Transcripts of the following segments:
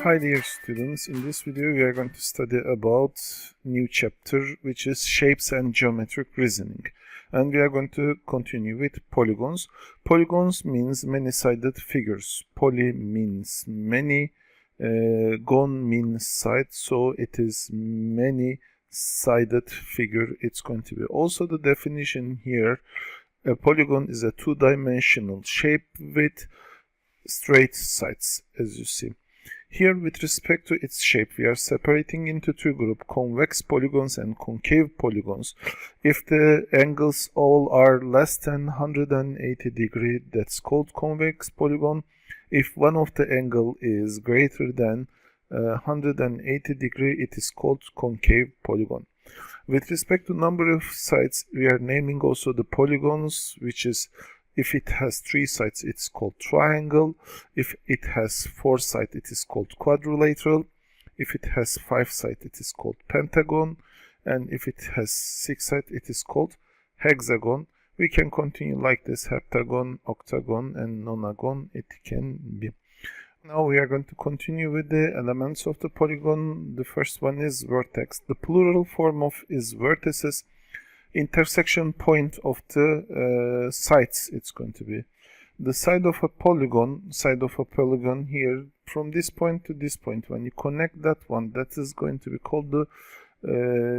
Hi dear students, in this video we are going to study about new chapter which is shapes and geometric reasoning, and we are going to continue with polygons. Polygons means many-sided figures. Poly means many, gon means side, so it is many-sided figure it's going to be. Also the definition here, a polygon is a two-dimensional shape with straight sides, as you see. Here, with respect to its shape, we are separating into two groups, convex polygons and concave polygons. If the angles all are less than 180 degrees, that's called convex polygon. If one of the angle is greater than 180 degrees, it is called concave polygon. With respect to number of sides, we are naming also the polygons, which is if it has 3 sides, it's called triangle. If it has 4 sides, it is called quadrilateral. If it has 5 sides, it is called pentagon. And if it has 6 sides, it is called hexagon. We can continue like this: heptagon, octagon, and nonagon it can be. Now we are going to continue with the elements of the polygon. The first one is vertex. The plural form of is vertices. Intersection point of the sides it's going to be. The side of a polygon here, from this point to this point, when you connect that one, that is going to be called the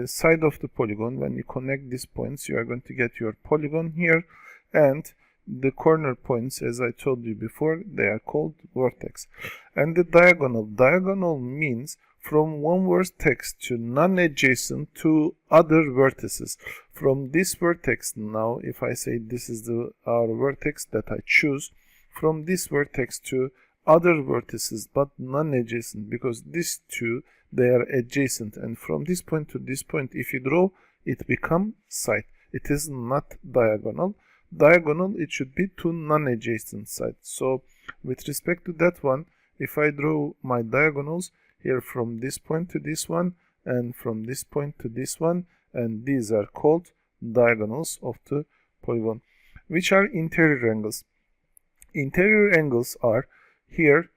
side of the polygon. When you connect these points, you are going to get your polygon here, and the corner points, as I told you before, they are called vertex. And the diagonal means from one vertex to non-adjacent to other vertices. From this vertex now, if I say this is our vertex that I choose, from this vertex to other vertices but non-adjacent, because these two, they are adjacent, and from this point to this point, if you draw, it becomes side. It is not diagonal. Diagonal, it should be two non-adjacent sides. So with respect to that one, if I draw my diagonals, here from this point to this one, and from this point to this one, and these are called diagonals of the polygon. Which are interior angles? Interior angles are here,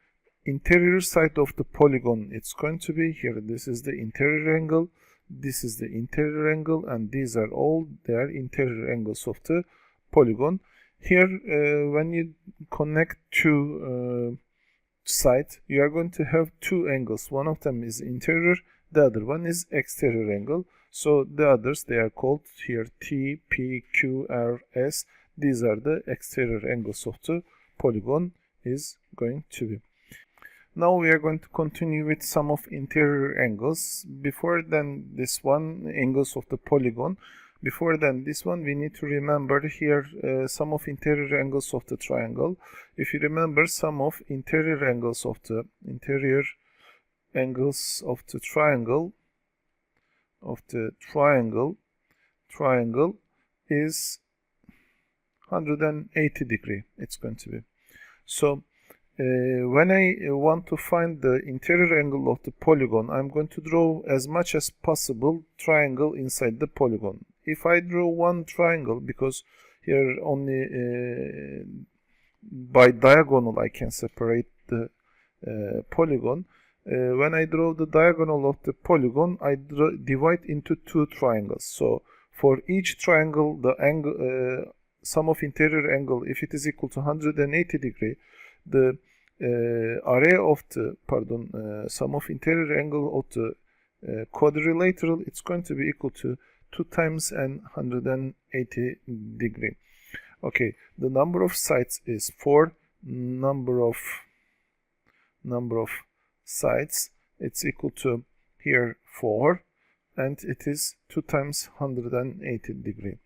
interior side of the polygon, it's going to be here. This is the interior angle, this is the interior angle, and these are all, they are interior angles of the polygon. Here, when you connect two side, you are going to have two angles. One of them is interior, the other one is exterior angle. So the others, they are called here T, P, Q, R, S. These are the exterior angles of the polygon is going to be. Now we are going to continue with some of interior angles. Before then this one, angles of the polygon. Before then this one, we need to remember here some of interior angles of the triangle. If you remember some of interior angles of the triangle is 180 degree it's going to be. So when I want to find the interior angle of the polygon, I'm going to draw as much as possible triangle inside the polygon. If I draw one triangle, because here only by diagonal I can separate the polygon. When I draw the diagonal of the polygon, I divide into two triangles. So for each triangle, the angle, sum of interior angle, if it is equal to 180 degree, the area of the, sum of interior angle of the quadrilateral, it's going to be equal to 2 times and 180 degree. Okay, the number of sides is 4. Number of sides, it's equal to here 4, and it is 2 times 180 degree.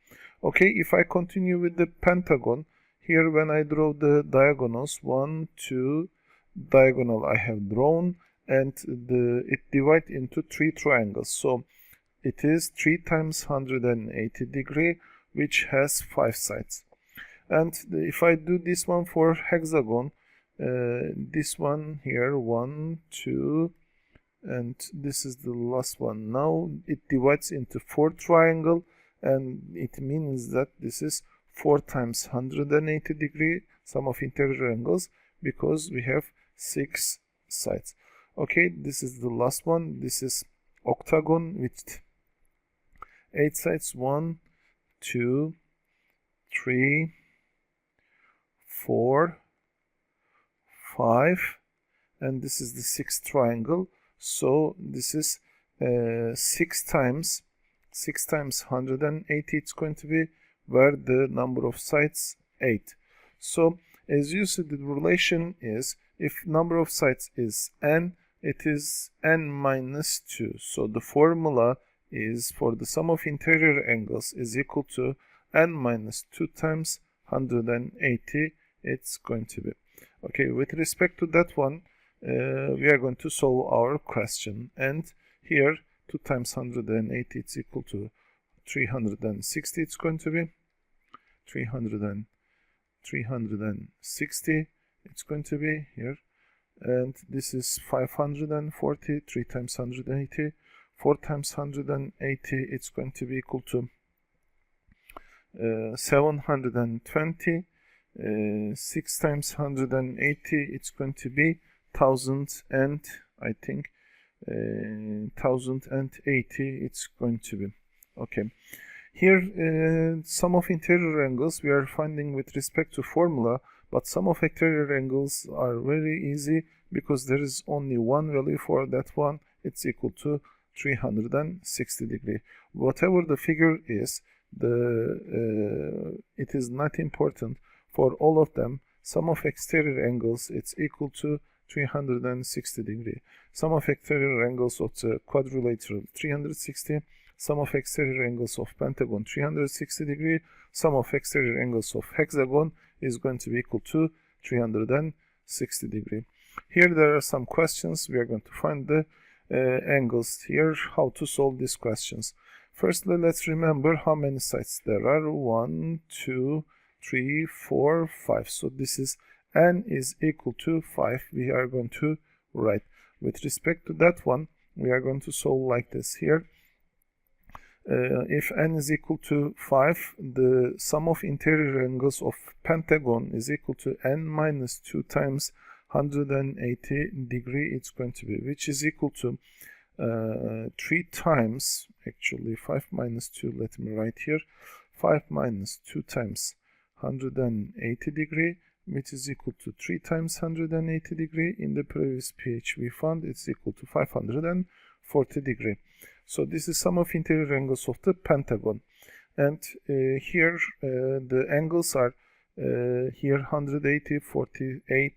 Okay, if I continue with the pentagon, here when I draw the diagonals, 1, 2, diagonal I have drawn, and it divides into 3 triangles. So it is 3 times 180 degree, which has 5 sides. And if I do this one for hexagon, this one here, 1, 2, and this is the last one. Now it divides into 4 triangle, and it means that this is 4 times 180 degree sum of interior angles, because we have 6 sides. Okay, this is the last one. This is octagon with 8 sides. 1, 2, 3, 4, 5, and this is the 6th triangle. So this is 6 times 180 it's going to be, where the number of sides 8. So as you see, the relation is, if number of sides is n, it is n minus 2. So the formula is for the sum of interior angles is equal to n minus 2 times 180 it's going to be. Okay, with respect to that one, we are going to solve our question, and here 2 times 180 it's equal to 360 it's going to be. 360 it's going to be here, and this is 540. 3 times 180, 4 times 180 it's going to be equal to 720. 6 times 180 it's going to be 1000, and I think 1080 it's going to be. Okay, here sum of interior angles we are finding with respect to formula, but sum of exterior angles are very easy because there is only one value for that one. It's equal to 360 degree. Whatever the figure is, it is not important. For all of them, sum of exterior angles it's equal to 360 degree. Sum of exterior angles of the quadrilateral 360, sum of exterior angles of pentagon 360 degree, sum of exterior angles of hexagon is going to be equal to 360 degree. Here there are some questions. We are going to find the angles here, how to solve these questions. Firstly, let's remember how many sides there are. 1, 2, 3, 4, 5. So this is n is equal to 5. We are going to write. With respect to that one, we are going to solve like this here. If n is equal to 5, the sum of interior angles of pentagon is equal to n minus 2 times 180 degree it's going to be, which is equal to 3 times, actually 5 minus 2, let me write here, 5 minus 2 times 180 degree, which is equal to 3 times 180 degree. In the previous page we found it's equal to 540 degree. So this is sum of interior angles of the pentagon, and here the angles are here 180, 48,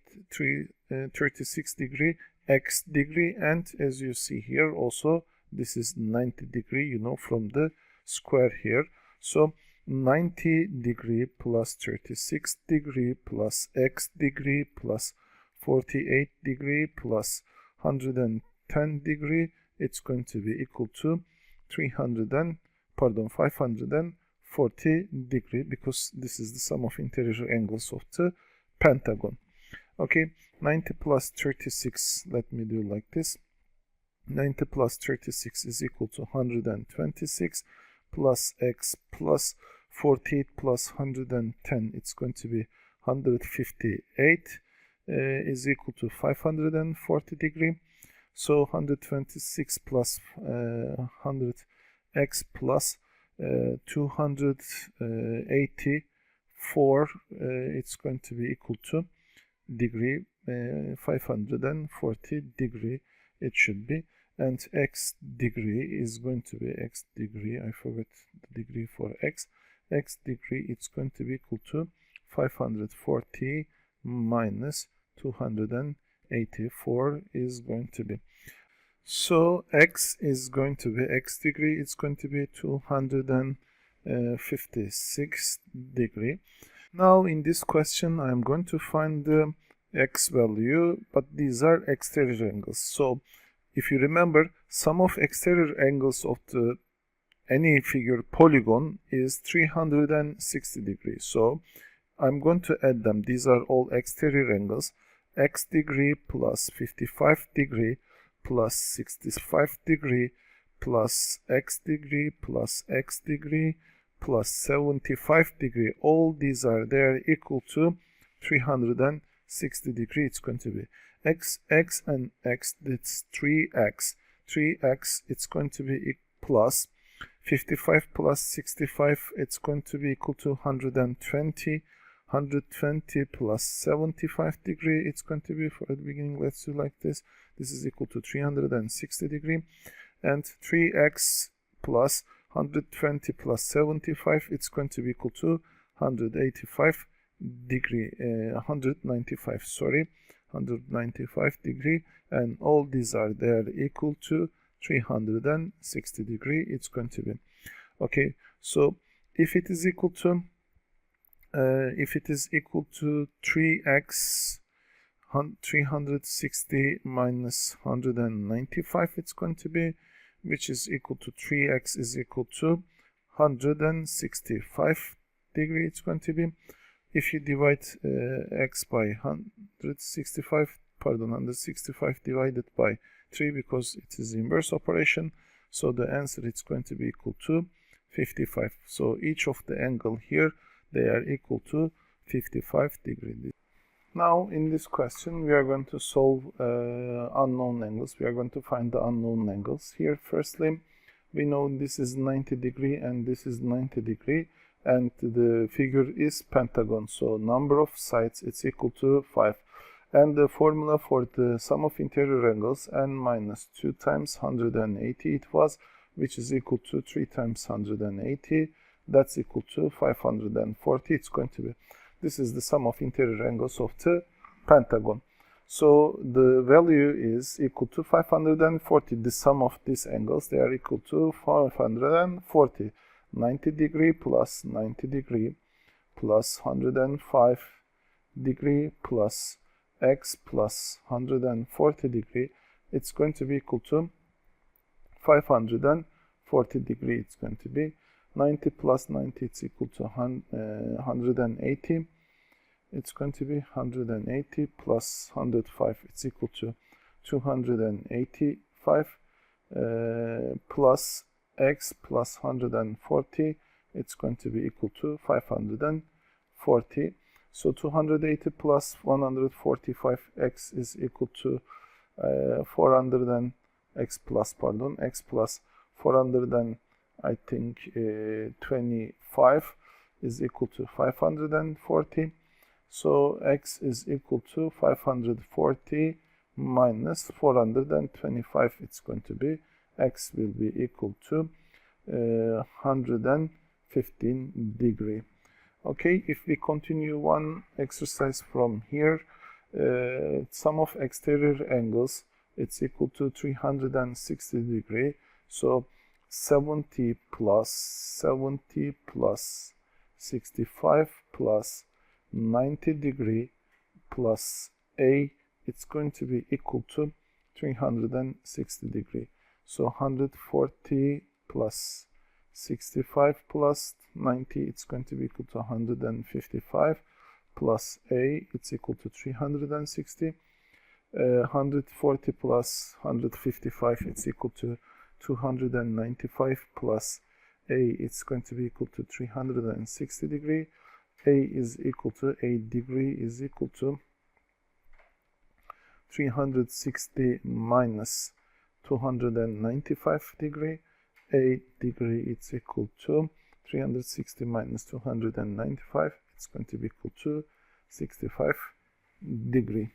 36 degree, x degree, and as you see here also this is 90 degree, you know, from the square here. So 90 degree plus 36 degree plus x degree plus 48 degree plus 110 degree, it's going to be equal to 540 degree, because this is the sum of interior angles of the pentagon. Okay, 90 plus 36, let me do like this. 90 plus 36 is equal to 126 plus x plus 48 plus 110, it's going to be 158 is equal to 540 degree. So 126 plus 100x plus 284, it's going to be equal to degree 540 degree it should be, and x degree is going to be x degree, I forgot the degree for x degree, it's going to be equal to 540 minus 284 is going to be. So x is going to be x degree, it's going to be 256 degree. Now in this question I'm going to find the x value, but these are exterior angles. So if you remember, sum of exterior angles of the any figure polygon is 360 degrees. So I'm going to add them. These are all exterior angles. X degree plus 55 degree plus 65 degree plus x degree plus x degree plus 75 degree, all these are there equal to 360 degree. It's going to be x, and x, that's 3x. 3x, it's going to be plus 55 plus 65, it's going to be equal to 120. 120 plus 75 degree, it's going to be, for the beginning, let's do like this. This is equal to 360 degree. And 3x plus 120 plus 75, it's going to be equal to 185 degree, 195, sorry, 195 degree. And all these are there equal to 360 degree. It's going to be, okay, so if it is equal to 3x, 360 minus 195, it's going to be, which is equal to 3x is equal to 165 degree. It's going to be, if you divide x by 165 divided by 3, because it is inverse operation, so the answer is going to be equal to 55. So each of the angle here, they are equal to 55 degrees. Now in this question we are going to solve unknown angles. We are going to find the unknown angles. Here firstly we know this is 90 degree and this is 90 degree, and the figure is pentagon, so number of sides it's equal to 5. And the formula for the sum of interior angles, n minus 2 times 180 it was, which is equal to 3 times 180, that's equal to 540. It's going to be, this is the sum of interior angles of the pentagon. So the value is equal to 540. The sum of these angles, they are equal to 540. 90 degree plus 90 degree plus 105 degree plus x plus 140 degree. It's going to be equal to 540 degree. It's going to be 90 plus 90, it's equal to 180. It's going to be 180 plus 105, it's equal to 285 plus x plus 140, it's going to be equal to 540. So 280 plus 145, x is equal to 400 plus 400 I think 25 is equal to 540. So x is equal to 540 minus 425. It's going to be, x will be equal to 115 degree. Okay, if we continue one exercise from here, sum of exterior angles, it's equal to 360 degree. So 70 plus 65 plus 90 degree plus a, it's going to be equal to 360 degree. So 140 plus 65 plus 90, it's going to be equal to 155 plus a, it's equal to 360. 140 plus 155, it's equal to 295 plus a, it's going to be equal to 360 degree. A is equal to, a degree is equal to 360 minus 295 degree. A degree it's equal to 360 minus 295, it's going to be equal to 65 degree.